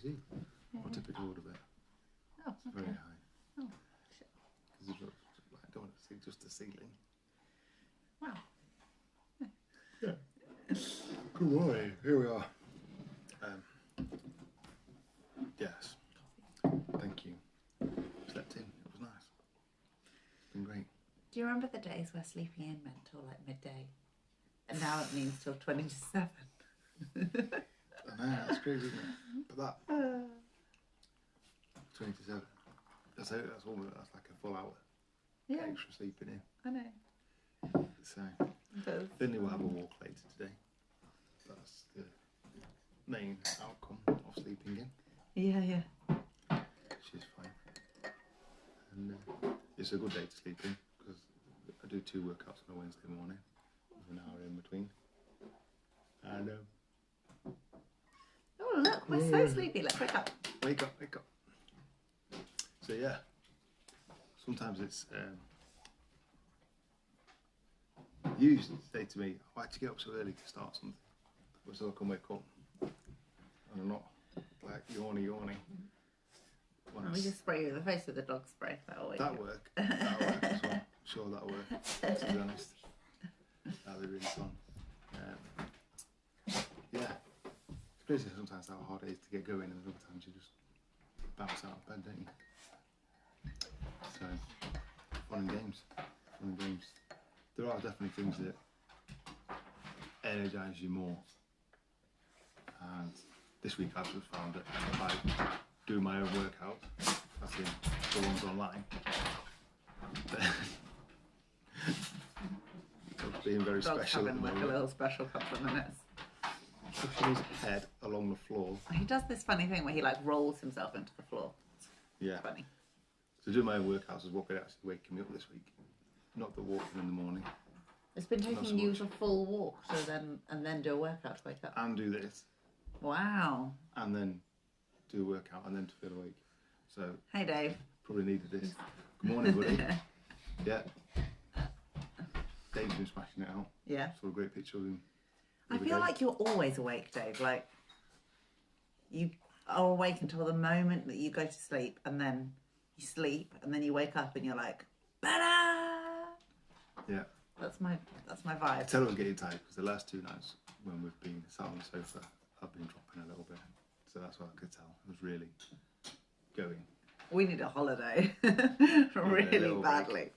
you see. What if it order bit? Oh, It's very high. Oh, shit. Because I don't want to see just the ceiling. Wow. Yeah. Good morning. Here we are. Yes. Thank you. Slept in. It was nice. It's been great. Do you remember the days where sleeping in meant till like midday? And now it means till 20 to 7. I know, that's crazy, isn't it? But that 20 to 7. That's like a full hour extra sleeping in. I know. So It does. Finley will have a walk later today. That's the main outcome of sleeping in. Yeah. She's fine. And it's a good day to sleep in because I do 2 workouts on a Wednesday morning with an hour in between. And Oh, look, we're so sleepy. Let's wake up. wake up. So yeah, sometimes it's you used to say to me, why'd you get up so early to start something? But so I can wake up and I'm not like yawny. Let me just spray you in the face with the dog spray. That'll wake you. That'll work as well. I'm sure that'll work, to be honest. That'll be really fun. Yeah. It's crazy sometimes how hard it is to get going, and other times you just bounce out of bed, don't you? So, fun and games. There are definitely things that energise you more. And this week I've just found that if I do my own workout, that's in the ones online, it's being very Dog's special at the having like a moment. little special couple of minutes. Pushing his head along the floor. He does this funny thing where he like rolls himself into the floor. Yeah. Funny. So doing my own workouts is what been actually waking me up this week. Not the walking in the morning. It's been Not so taking you much. a full walk and then do a workout to wake up. And do this. Wow. And then do a workout and then to feel awake. So Hey Dave. probably needed this. Good morning, buddy. Yeah. Dave's been smashing it out. Yeah. Saw a great picture of him. the I other feel day. like you're always awake, Dave. Like you are awake until the moment that you go to sleep, and then you sleep, and then you wake up, and you're like, "Better." Yeah. That's my I vibe. tell I'm getting tired because the last 2 nights when we've been sat on the sofa, I've been dropping a little bit. So that's what I could tell. It was really going. We need a holiday, a really little badly.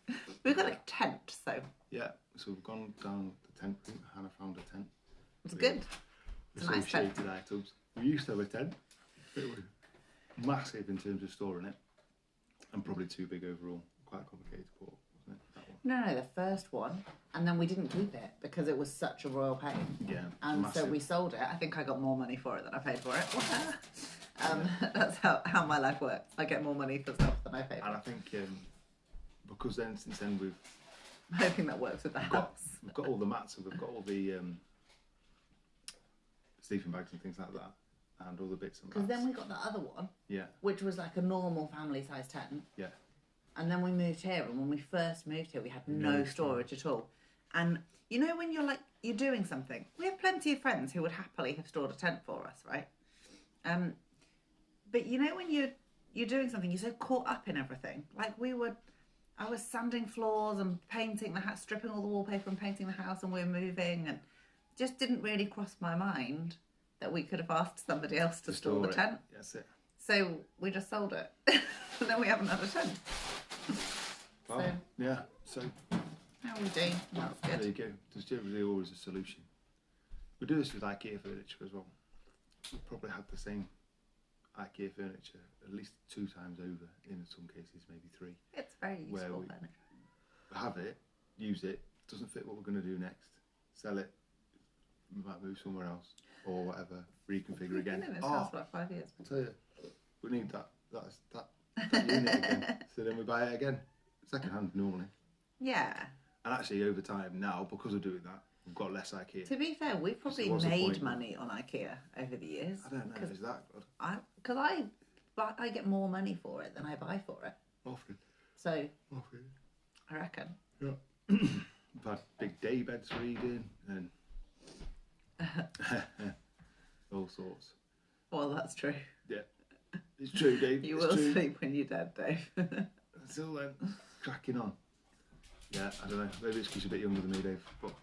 We've got a tent, so Yeah. So we've gone down the tent route. Hannah found a tent. it's good. It's a nice tent. Associated items. We used to have a tent. It was massive in terms of storing it, and probably too big overall. Quite complicated to put, wasn't it? That one. No, the first one, and then we didn't keep it because it was such a royal pain. Yeah. And massive. so we sold it. I think I got more money for it than I paid for it. That's how my life works. I get more money for stuff than I pay for. And I think because then since then I'm hoping that works with the house. we've got all the mats and we've got all the sleeping bags and things like that, and all the bits and Because bats. then we got the other one, Yeah. which was like a normal family-size tent. Yeah. And then we moved here, and when we first moved here, we had no No storage at all. And you know when you're doing something, we have plenty of friends who would happily have stored a tent for us, right? But you know when you're doing something, you're so caught up in everything. Like I was sanding floors and painting the house, stripping all the wallpaper and painting the house, and we're moving, and it just didn't really cross my mind that we could have asked somebody else to store the it. tent. That's it. So we just sold it, and then we haven't had a tent. Well, So- yeah. So How are we doing? That's there good. you go. There's generally always a solution. We do this with IKEA furniture as well. We've probably had the same IKEA furniture at least 2 times over, in some cases maybe 3. It's very Where useful we- furniture. Have it, use it, doesn't fit what we're going to do next, sell it, we might move somewhere else or whatever, reconfigure We've again. been in this house for like 5 years. I tell you, we need that unit again. So then we buy it again, second hand normally. Yeah. And actually over time now, because of doing that, we've got less IKEA. To be fair, we've probably what's the made point? money on IKEA over the years. I don't know, is that good? Because I get more money for it than I buy for it. Often. So Often. I reckon. Yeah. We've had big day beds for Eden and all sorts. Well, that's true. Yeah, it's true, Dave. You it's will true. sleep when you're dead, Dave. Until then, cracking on. Yeah, I don't know. Maybe it's because you're a bit younger than me, Dave. But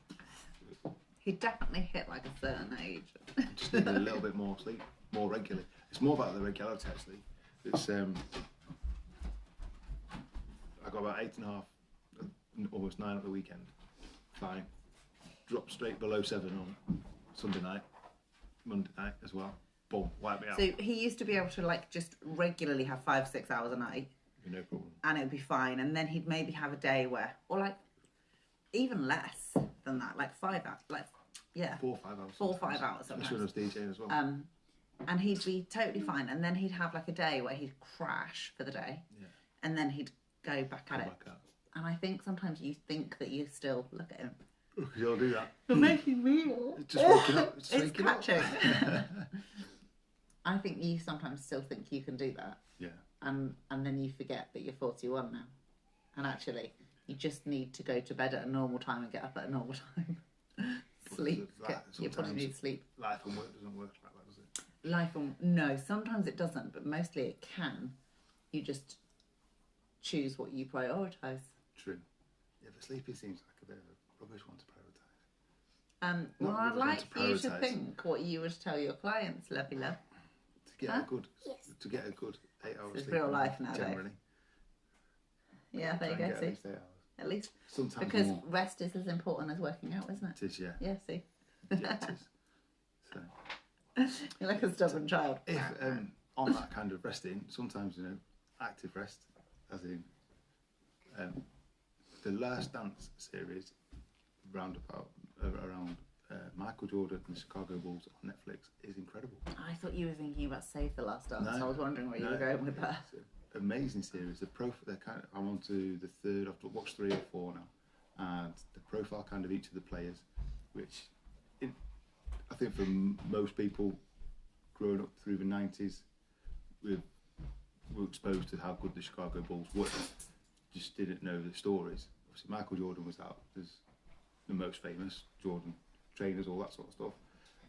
He definitely hit like a certain age. just need a little bit more sleep, more regularly. It's more about the regularity actually. It's I got about 8.5, almost 9 at the weekend. Fine. Drop straight below 7 on Sunday night, Monday night as well. Boom, wipe me out. So he used to be able to like just regularly have 5-6 hours a night, No problem. and it would be fine. And then he'd maybe have a day where, or like even less than that, like 5 hours, like 4 or 5 hours. 4 or 5 hours Especially when I sometimes. was DJing as well. And he'd be totally fine. And then he'd have like a day where he'd crash for the day, and then he'd go back at it. Back out. And I think sometimes you think that you still look at him. You'll do that. You're making me ill. It's just waking up. It's It's waking up. catching. I think you sometimes still think you can do that, Yeah. and then you forget that you're 41 now, and actually you just need to go to bed at a normal time and get up at a normal time. Sleep. Your body sometimes needs sleep. Life and work doesn't work like that, does it? Life and no, sometimes it doesn't, but mostly it can. You just choose what you prioritise. True. Yeah, but sleeping seems like a bit of a rubbish one to prioritise. Well, Not I'd really like to you to prioritise. think what you would tell your clients, lovey love. To get Huh? a good, to get a good 8 hours This is sleep. real life now, Dave. generally. Yeah, there you Try and go. get See, at least 8 hours. at least Sometimes because more. rest is as important as working out, isn't it? It is, yeah. Yeah. See, Yeah, it is. So, you're like a stubborn child. if on that kind of resting, sometimes active rest, as in the Last Dance series, around Michael Jordan and the Chicago Bulls on Netflix is incredible. I thought you were thinking about Save the Last Dance. No, I was wondering where you no. were going with that. It's an amazing series. I'm on to the third. I've watched 3 or 4 now, and the profile kind of each of the players, which I think for most people growing up through the 90s, we were exposed to how good the Chicago Bulls were. Just didn't know the stories. Obviously, Michael Jordan was out as the most famous. Jordan trainers, all that sort of stuff.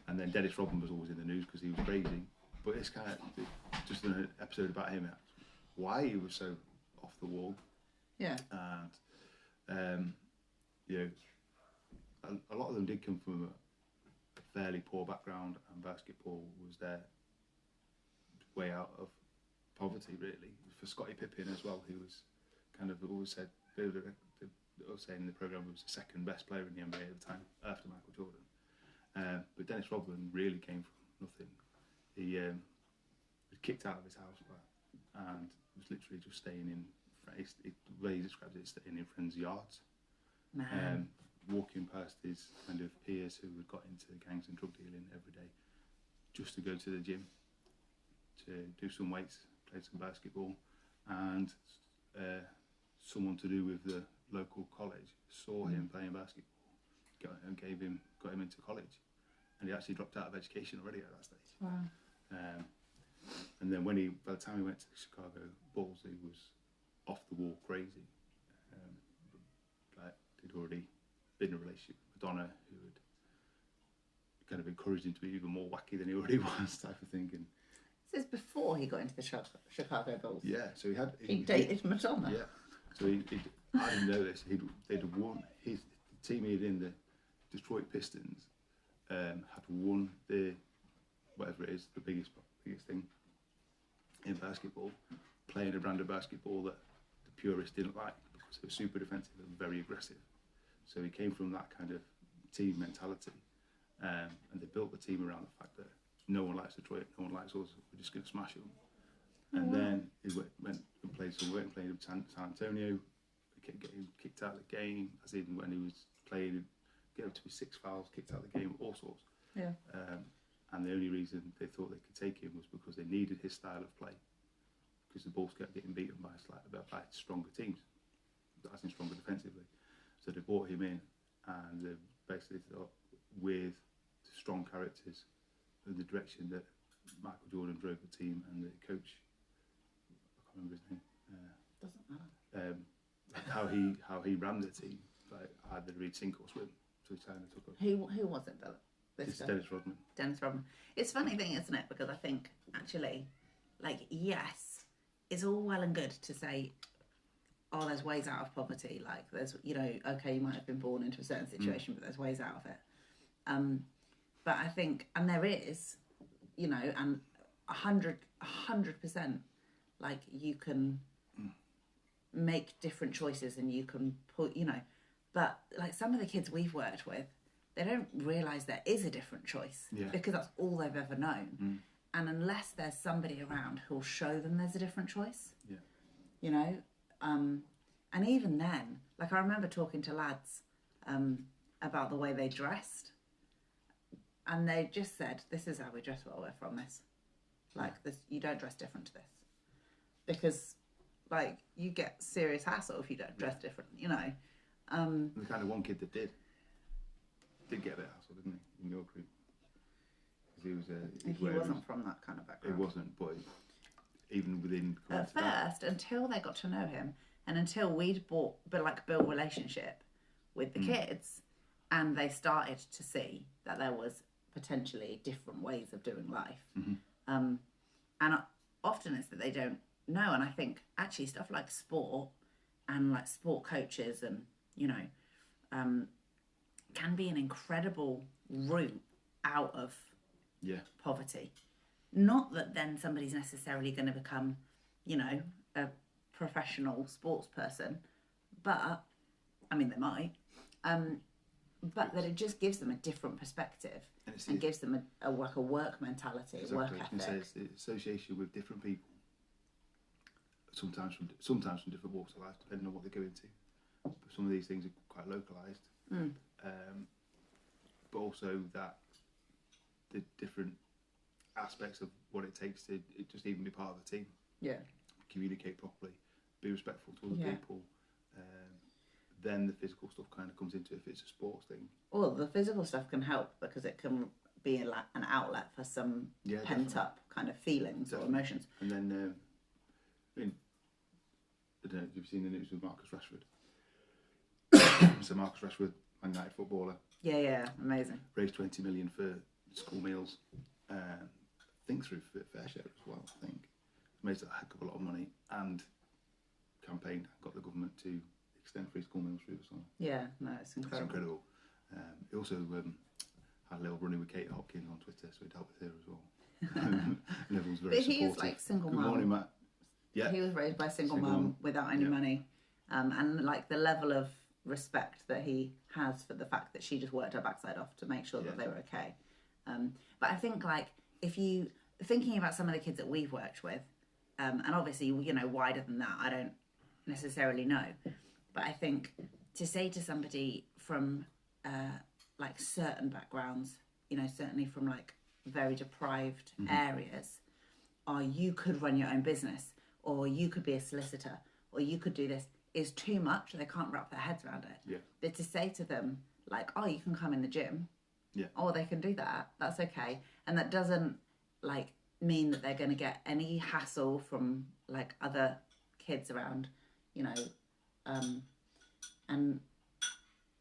And then Dennis Rodman was always in the news because he was crazy. But it's kind of just an episode about him, why he was so off the wall. Yeah. And a lot of them did come from a fairly poor background, and basketball was their way out of poverty, really. For Scottie Pippen as well, who was kind of always said, they were saying in the programme, he was the second best player in the NBA at the time after Michael Jordan. But Dennis Rodman really came from nothing. He was kicked out of his house and was literally just staying in, the way he describes it, staying in friends' yards. Walking past his kind of peers who had got into gangs and drug dealing every day, just to go to the gym, to do some weights, play some basketball, and someone to do with the local college saw him playing basketball, got him into college, and he actually dropped out of education already at that stage. Wow. And then by the time he went to the Chicago Bulls, he was off the wall crazy. He'd already been in a relationship with Madonna, who had kind of encouraged him to be even more wacky than he already was, type of thing. And This is before he got into the Chicago Bulls. yeah, so He dated Madonna. Yeah, so I didn't know this. They'd won. The team he had in, the Detroit Pistons, had won the whatever it is, the biggest thing in basketball, playing a brand of basketball that the purists didn't like because it was super defensive and very aggressive. So he came from that kind of team mentality, and they built the team around the fact that no one likes Detroit, no one likes us, we're just going to smash them. And then he went and played some work, played with San Antonio, kept getting kicked out of the game, as in when he was playing, get up to his 6 fouls, kicked out of the game, all sorts. Yeah. And the only reason they thought they could take him was because they needed his style of play, because the Bulls kept getting beaten by stronger teams, as in stronger defensively. So they brought him in, and they basically thought, with strong characters and the direction that Michael Jordan drove the team and the coach, I can't remember his name, Doesn't matter. how he ran the team, like either read sink or swim. So he kind of took up. Who was it that This It's guy. Dennis Rodman. Dennis Rodman. It's a funny thing, isn't it? Because I think actually, like, yes, it's all well and good to say, oh, there's ways out of poverty. Like, there's, you know, okay, you might have been born into a certain situation, but there's ways out of it. But I think, and there is, you know, and 100%, like, you can make different choices and you can put, you know, but like some of the kids we've worked with, they don't realise there is a different choice because that's all they've ever known. And unless there's somebody around who'll show them there's a different choice, you know, and even then, like I remember talking to lads about the way they dressed, and they just said, "This is how we dress while we're from this. Like this, you don't dress different to this, because like you get serious hassle if you don't dress different, you know." The kind of one kid that did get a bit hassle, didn't he, in your group? Because he wasn't from that kind of background. It wasn't, but even within at first, until they got to know him, and until we'd built relationship with the kids, and they started to see that there was potentially different ways of doing life. And often it's that they don't know, and I think actually stuff like sport and like sport coaches and, you know, can be an incredible route out of poverty. Not that then somebody's necessarily going to become, you know, a professional sports person, but I mean they might, but that it just gives them a different perspective and gives them a work mentality, exactly. work ethic. It's the association with different people, sometimes from different walks of life, depending on what they go into. But some of these things are quite localised, but also that the different aspects of what it takes to just even be part of the team. Communicate properly, be respectful to other people. Then the physical stuff kind of comes into it if it's a sports thing. Well, the physical stuff can help because it can be an outlet for some pent up kind of feelings or emotions. And then, I mean, I don't know if you've seen the news with Marcus Rashford. So Marcus Rashford, Man United footballer. Yeah, amazing. Raised 20 million for school meals. I think through Fair Share as well. I think raised a heck of a lot of money and campaigned, got the government to extend free school meals through the summer. Yeah, no, it's incredible. It's incredible. He also had a little running with Kate Hopkins on Twitter, so he dealt with her as well. And everyone's very supportive. But he is like single mum. Good morning, Matt. Yeah. He was raised by a single mum without any money, and like the level of respect that he has for the fact that she just worked her backside off to make sure that they were okay. But I think like if you thinking about some of the kids that we've worked with, and obviously, you know, wider than that, I don't necessarily know. But I think to say to somebody from like certain backgrounds, you know, certainly from like very deprived areas, or you could run your own business, or you could be a solicitor, or you could do this, is too much. They can't wrap their heads around it. But to say to them, like, oh, you can come in the gym, or they can do that, that's okay. And that doesn't like mean that they're going to get any hassle from like other kids around, you know. And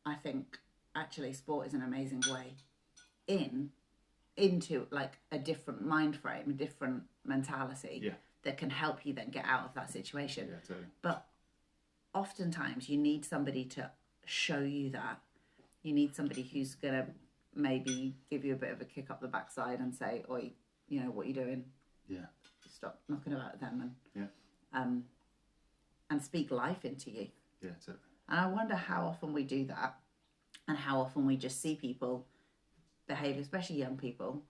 I think actually sport is an amazing way into like a different mind frame, a different mentality that can help you then get out of that situation. Totally. But oftentimes you need somebody to show you that. You need somebody who's gonna maybe give you a bit of a kick up the backside and say, "Oi, you know what you're doing? Stop knocking about them," and speak life into you. Totally. And I wonder how often we do that, and how often we just see people behave, especially young people,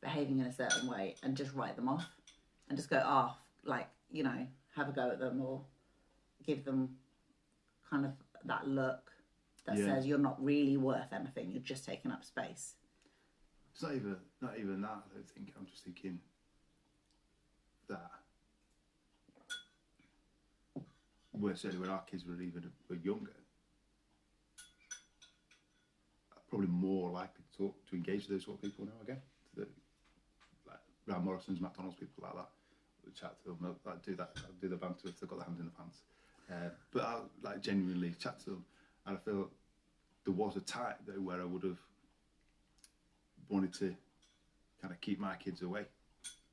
behaving in a certain way and just write them off and just go, oh, like, you know, have a go at them or give them kind of that look that says you're not really worth anything, you're just taking up space. It's not even that, I don't think. I'm just thinking that certainly when our kids were younger, probably more likely to engage with those sort of people now again. Like Ryan Morrison's, McDonald's, people like that. We'll chat to them, like do the banter if they've got their hands in the pants. But I like genuinely chat to them, and I feel there was a time though where I would have wanted to kind of keep my kids away,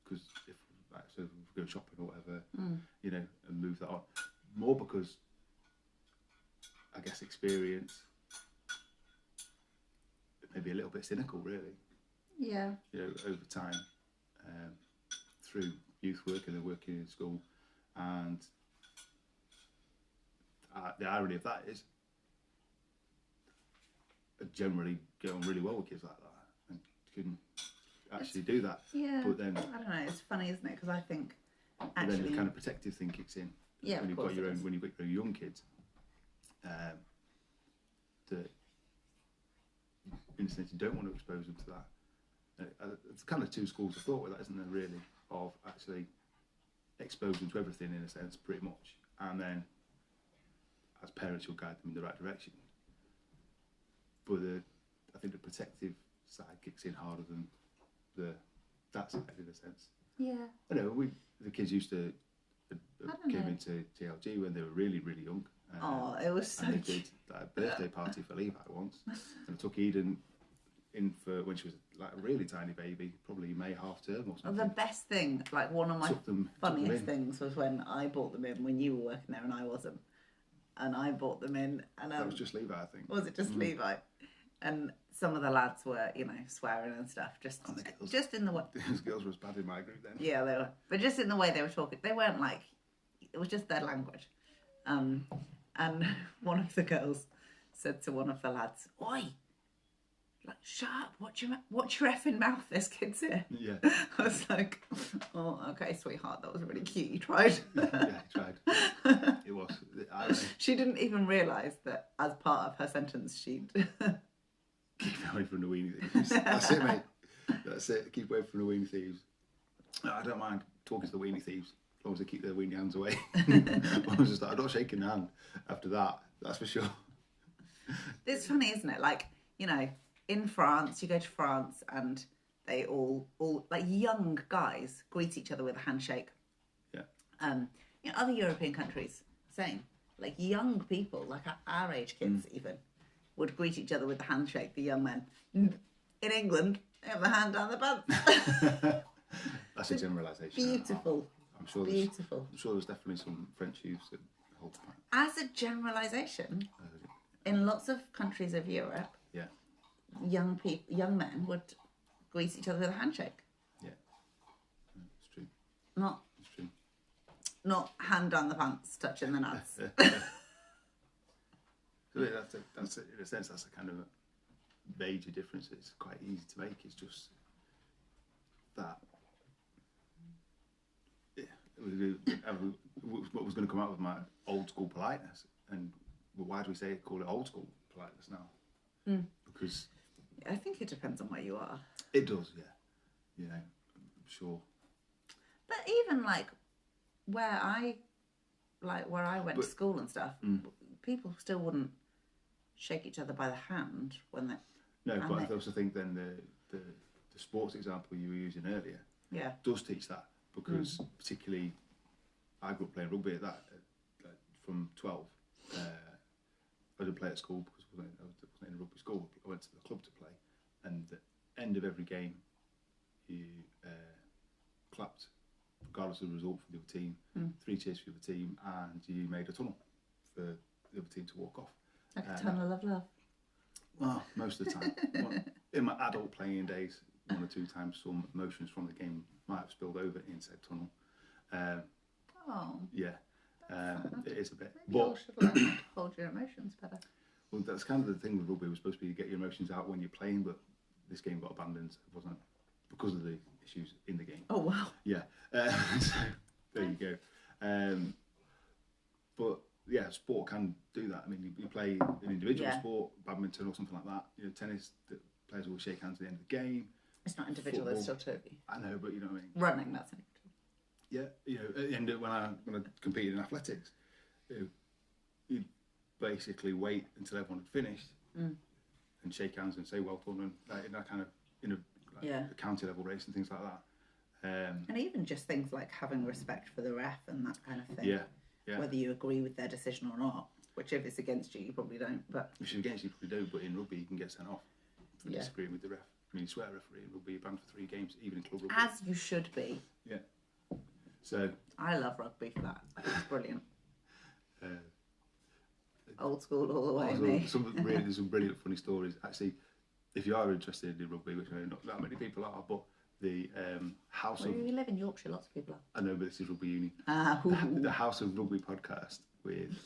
because if so if we go shopping or whatever, you know, and move that on. More because I guess experience, maybe a little bit cynical, really. Yeah. You know, over time, through youth work and then working in school, and the irony of that is, I generally get on really well with kids like that, and can actually do that. Yeah. But then, I don't know. It's funny, isn't it? Because I think then actually, the kind of protective thing kicks in yeah, when of course it is. when you've got your young kids. That, in a sense, you don't want to expose them to that. It's kind of two schools of thought with that, isn't there? Really, of actually expose them to everything in a sense, pretty much, and then as parents, you'll guide them in the right direction. But I think the protective side kicks in harder than that side, in a sense. Yeah. I know the kids used to came know. into TLG when they were really, really young. Oh, it was so and they cute. did a birthday party for Levi once, and I took Eden in for when she was like a really tiny baby, probably May half term or something. The best thing, like one of my Took them funniest in. things, was when I bought them in when you were working there and I wasn't, and I bought them in, and That was just Levi, I think. was it just Levi? And some of the lads were, you know, swearing and stuff, just in the way. Those girls were as bad in my group then. Yeah, they were, but just in the way they were talking. They weren't like, it was just their language. And one of the girls said to one of the lads, "Oi, like, shut up! Watch your effing mouth. This kid's here." Yeah. I was like, "Oh, okay, sweetheart. That was really cute. You tried." Yeah, he tried. It was. She didn't even realise that as part of her sentence, she'd. Keep away from the weenie thieves. That's it, mate. That's it. Keep away from the weenie thieves. No, I don't mind talking to the weenie thieves as long as they keep their weenie hands away. I was just like, I'm not shaking the hand after that. That's for sure. It's funny, isn't it? Like, you know, in France, you go to France and they all like young guys greet each other with a handshake. Yeah. You know, other European countries, same. Like young people, like our age kids even, would greet each other with a handshake, the young men. In England, they have the hand down the bum. That's a generalisation. Beautiful. I'm sure Beautiful. I'm sure there's definitely some French youths that hold the point. As a generalisation, in lots of countries of Europe, Yeah. young men would greet each other with a handshake. Yeah. It's true. Not It's true. Not hand down the pants, touching the nuts. So that's in a sense, that's a kind of a major difference. It's quite easy to make. It's just that. Yeah, what was going to come out with my old school politeness, and why do we call it old school politeness now? Because I think it depends on where you are. it does, yeah. You know, I'm sure. But even like where I went to school and stuff, people still wouldn't shake each other by the hand when they. No, but I also think then the sports example you were using earlier, Yeah. does teach that, because particularly I grew up playing rugby at that from 12. I didn't play at school because I wasn't in a rugby school. I went to the club to play, and at the end of every game, you clapped regardless of the result for the other team, 3 cheers for the other team, and you made a tunnel for the other team to walk off. Like a tunnel of love. Well, most of the time. In my adult playing days, 1 or 2 times some emotions from the game might have spilled over in said tunnel. Yeah, it is a bit. Maybe you all should learn how to hold your emotions better. Well, that's kind of the thing with rugby. It was supposed to be get your emotions out when you're playing, but this game got abandoned. It wasn't because of the issues in the game. Oh, wow. Yeah. So there you go. But yeah, sport can do that. I mean, you play an individual sport, badminton or something like that. You know, tennis, the players will shake hands at the end of the game. It's not individual, Football. it's still two of you. I know, but you know what I mean. Running, that's individual. Yeah, you know, and when I competed in athletics, you'd basically wait until everyone had finished and shake hands and say well done, and in that kind of a county level race and things like that. And even just things like having respect for the ref and that kind of thing. Yeah. Whether you agree with their decision or not, which if it's against you, you probably don't. But which is against you probably do, but in rugby you can get sent off for disagreeing with the ref. I mean, you swear referee in rugby, you're banned for 3 games, even in club rugby. As you should be. Yeah. So I love rugby for that. It's brilliant. uh, Old school all the way, also, me. there's some brilliant funny stories. Actually, if you are interested in rugby, which I know not that many people are, but the House Where of... do you live in Yorkshire? Lots of people are. I know, but this is Rugby Uni. The House of Rugby podcast with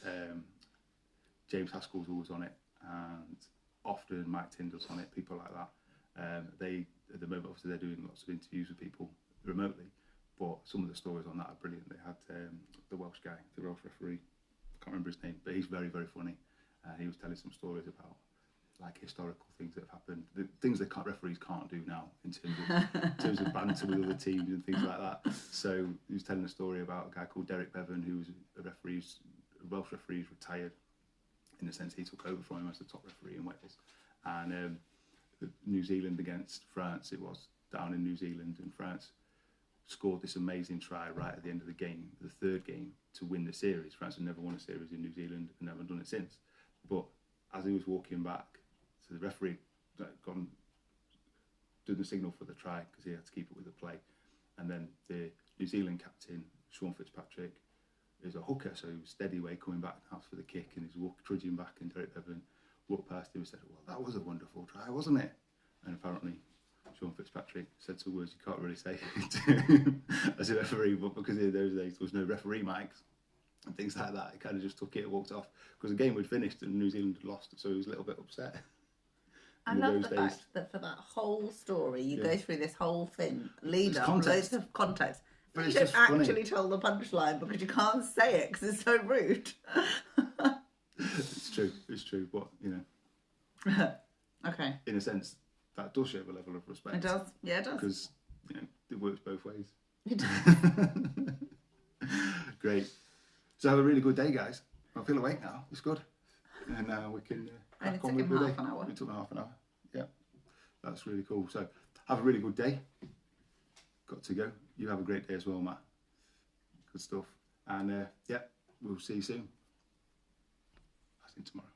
James Haskell's always on it, and often Mike Tyndall's on it, people like that. They, at the moment, obviously they're doing lots of interviews with people remotely, but some of the stories on that are brilliant. They had the Welsh guy, the Welsh referee, I can't remember his name, but he's very, very funny. He was telling some stories about like historical things that have happened, the things that referees can't do now in terms of banter with other teams and things like that. So he was telling a story about a guy called Derek Bevan, who was a Welsh referee who's retired. In a sense, he took over from him as the top referee in Wales. And New Zealand against France, it was down in New Zealand, and France scored this amazing try right at the end of the game, the third game, to win the series. France had never won a series in New Zealand and never done it since. But as he was walking back, so the referee gone done the signal for the try because he had to keep it with the play, and then the New Zealand captain Sean Fitzpatrick is a hooker, so he was steady away coming back now for the kick, and he's trudging back, and Derek Bevan walked past him and said, "Well, that was a wonderful try, wasn't it?" And apparently Sean Fitzpatrick said some words you can't really say as a referee, but because in those days there was no referee mics and things like that, he kind of just took it and walked off because the game had finished and New Zealand had lost, so he was a little bit upset. I love the fact that for that whole story, you go through this whole thing, lead up, loads of context. But you don't actually tell the punchline because you can't say it because it's so rude. It's true, but you know. Okay. In a sense, that does show a level of respect. It does, yeah, it does. Because you know it works both ways. It does. Great. So have a really good day, guys. I feel awake now. It's good, and now we can. And it took him half an hour. It took me half an hour. Yeah, that's really cool. So have a really good day. Got to go. You have a great day as well, Matt. Good stuff. And yeah, we'll see you soon. I think tomorrow.